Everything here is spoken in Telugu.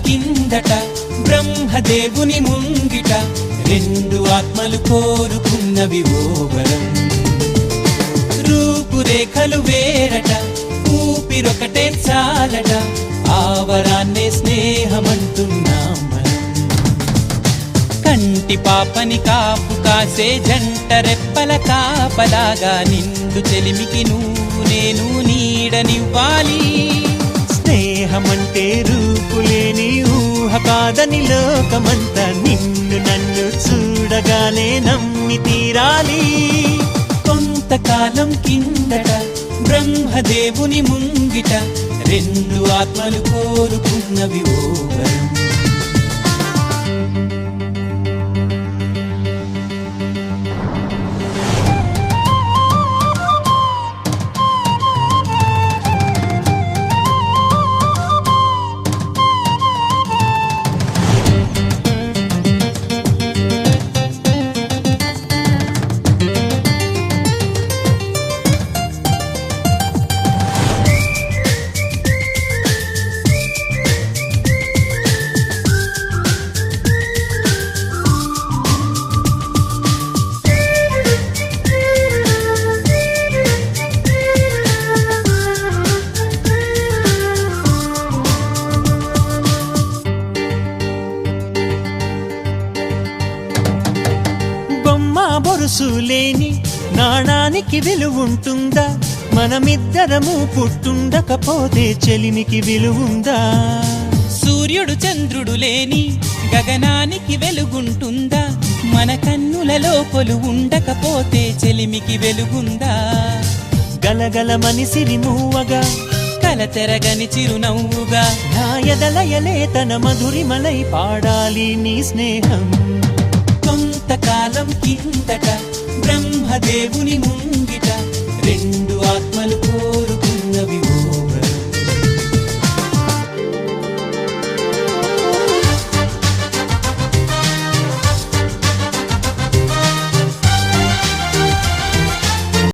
కిందట బ్రహ్మదేవుని ముంగిట రెండు ఆత్మలు కోరుకున్నవి ఓ వరం. రూపురేఖలు వేరట ఊపిరొకటే చాలట ఆ వరాన్నే స్నేహమంటున్నాం మనం. కంటి పాపని కాపు కాసే జంట రెప్పల కాపలాగా నిండు చెలిమికి నువ్వు నేను నీడనివ్వాలి. స్నేహమంటే రూపులేని ఊహ కాదని లోకమంతా నిన్ను నన్ను చూడగానే నమ్మి తీరాలి. కొంతకాలం కిందట బ్రహ్మదేవుని ముంగిట రెండు ఆత్మలు కోరుకున్నవి ఓ వరం. బొరుసులేని నాణానికి విలువుంటుందా? మనమిద్దరము పుట్టుండకపోతే చెలిమికి విలువుందా? సూర్యుడు చంద్రుడు లేని గగనానికి వెలుగుంటుందా? మన కన్నులలో కొలువుండకపోతే చెలిమికి వెలుగుందా? గలగల మనిసిరి మూవగా కలతెరగని చిరునవ్వుగా నా ఎదలయలే తన మధురిమలై పాడాలి నీ స్నేహం. కొంతకాలం కిందట బ్రహ్మదేవుని